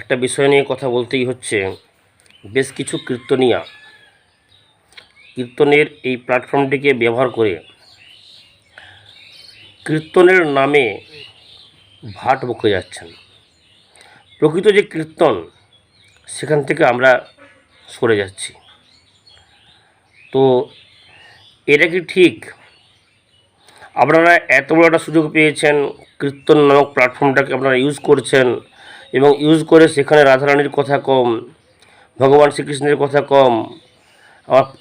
একটা বিষয় নিয়ে কথা বলতেই হচ্ছে। বেশ কিছু কীর্তনের এই প্ল্যাটফর্মটিকে ব্যবহার করে কীর্তনের নামে ভাট বকে যাচ্ছেন। প্রকৃত যে কীর্তন, সেখান থেকে আমরা সরে যাচ্ছি। তো এটা কি ঠিক? আপনারা এত বড় একটা সুযোগ পেয়েছেন, কীর্তন নামক প্ল্যাটফর্মটাকে আপনারা ইউজ করছেন, এবং ইউজ করে সেখানে রাধারানীর কথা কম, ভগবান শ্রীকৃষ্ণের কথা কম,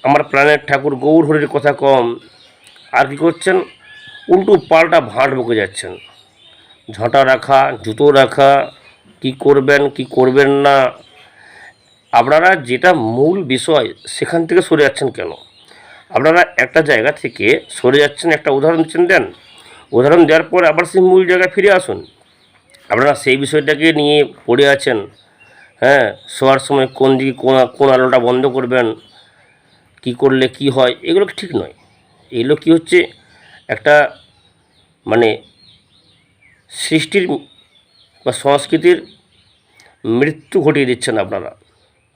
আমার প্রাণের ঠাকুর গৌর হরির কথা কম, আর কী করছেন? উল্টো পাল্টা ভাঁট বকে যাচ্ছেন। ঝাঁটা রাখা, জুতো রাখা, কি করবেন কি করবেন না, আপনারা যেটা মূল বিষয় সেখান থেকে সরে যাচ্ছেন কেন? আপনারা একটা জায়গা থেকে সরে যাচ্ছেন, একটা উদাহরণ দেন, উদাহরণ দেওয়ার পর আবার সেই মূল জায়গায় ফিরে আসুন। আপনারা সেই বিষয়টাকে নিয়ে পড়ে আছেন। হ্যাঁ, শোয়ার সময় কোন দিকে কোন আলোটা বন্ধ করবেন, কি করলে কি হয়, এগুলো ঠিক নয়। এগুলো কি হচ্ছে, একটা মানে সৃষ্টির বা সংস্কৃতির মৃত্যু ঘটিয়ে দিচ্ছেন আপনারা।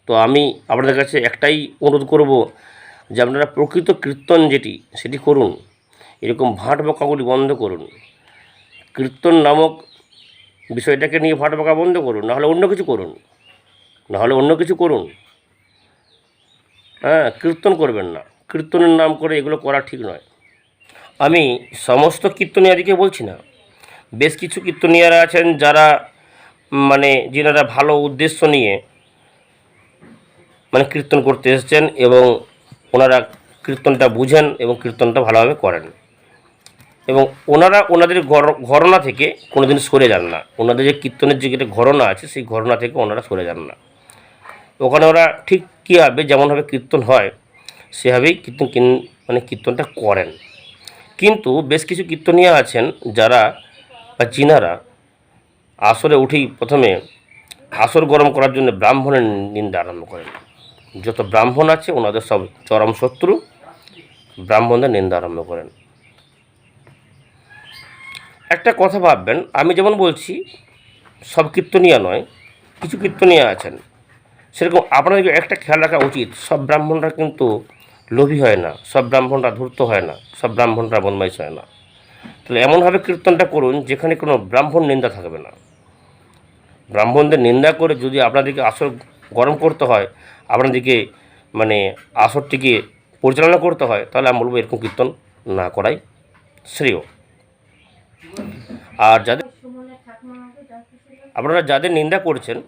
তো আমি আপনাদের কাছে একটাই অনুরোধ করব যে আপনারা প্রকৃত কীর্তন সেটি করুন। এরকম ভাট বকাগুলি বন্ধ করুন। কীর্তন নামক বিষয়টাকে নিয়ে ভাট বকা বন্ধ করুন, নাহলে অন্য কিছু করুন। হ্যাঁ, কীর্তন করবেন না। কীর্তনের নাম করে এগুলো করা ঠিক নয়। আমি সমস্ত কীর্তনিয়াদিকে বলছি না, বেশ কিছু কীর্তনিয়ারা আছেন যারা যিনারা ভালো উদ্দেশ্য নিয়ে কীর্তন করতে এসেছেন, এবং ওনারা কীর্তনটা বুঝেন এবং কীর্তনটা ভালোভাবে করেন, এবং ওনাদের ঘরনা থেকে কোনো দিন সরে যান না। ওনাদের যে কীর্তনের যে একটা ঘরনা আছে, সেই ঘরনা থেকে ওনারা সরে যান না। ওখানে ওরা ঠিক কীভাবে যেমনভাবে কীর্তন হয় সেভাবেই কীর্তনটা করেন। কিন্তু বেশ কিছু কীর্তনিয়া আছেন যারা যিনারা আসরে উঠেই প্রথমে আসর গরম করার জন্য ব্রাহ্মণের নিন্দা আরম্ভ করেন। যত ব্রাহ্মণ আছে ওনাদের সব চরম শত্রু, ব্রাহ্মণদের নিন্দা আরম্ভ করেন। একটা কথা ভাববেন, আমি যেমন বলছি সব কীর্তনিয়া নয়, কিছু কীর্তনিয়া আছেন, সেরকম আপনাদের একটা খেয়াল রাখা উচিত, সব ব্রাহ্মণরা কিন্তু লোভী হয় না, সব ব্রাহ্মণরা ধূর্ত হয় না, সব ব্রাহ্মণরা বদমাইশ হয় না। তাহলে এমনভাবে কীর্তনটা করুন যেখানে কোনো ব্রাহ্মণ নিন্দা থাকবে না। ব্রাহ্মণদের নিন্দা করে যদি আপনাদেরকে আসর গরম করতে হয়, আপনাদেরকে আসরটিকে পরিচালনা করতে হয়, তাহলে আমি বলবো এরকম কীর্তন না করাই শ্রেয়। আর আপনারা যাদের নিন্দা করছেন,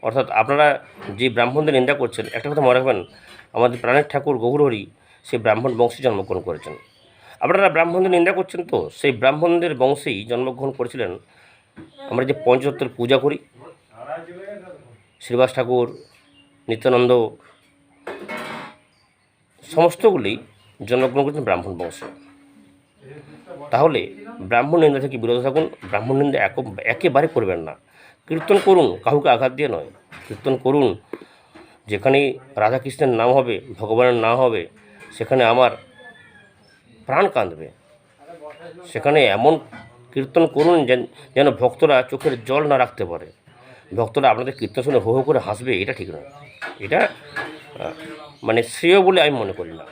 অর্থাৎ আপনারা যে ব্রাহ্মণদের নিন্দা করছেন, একটা কথা মনে রাখবেন, আমাদের প্রাণের ঠাকুর গৌর হরি সেই ব্রাহ্মণ বংশে জন্মগ্রহণ করেছেন। আপনারা ব্রাহ্মণদের নিন্দা করছেন, তো সেই ব্রাহ্মণদের বংশেই জন্মগ্রহণ করেছিলেন। আমরা যে পঞ্চতত্ত্বের পূজা করি, শ্রীবাস ঠাকুর, নিত্যানন্দ, সমস্তগুলি জন্মগ্রহণ করেছেন ব্রাহ্মণ বংশে। তাহলে ব্রাহ্মণ নিন্দা থেকে বিরত থাকুন, ব্রাহ্মণ নিন্দা একেবারে করবেন না। কীর্তন করুন, কাউকে আঘাত দিয়ে নয়। কীর্তন করুন, যেখানে রাধাকৃষ্ণের নাম হবে, ভগবানের নাম হবে, সেখানে আমার প্রাণ কাঁদবে। সেখানে এমন কীর্তন করুন যেন ভক্তরা চোখের জল না রাখতে পারে। ভক্তরা আপনাদের কীর্তন শুনে হো হো করে হাসবে, এটা ঠিক নয়। এটা শ্রেয় বলে আমি মনে করি না।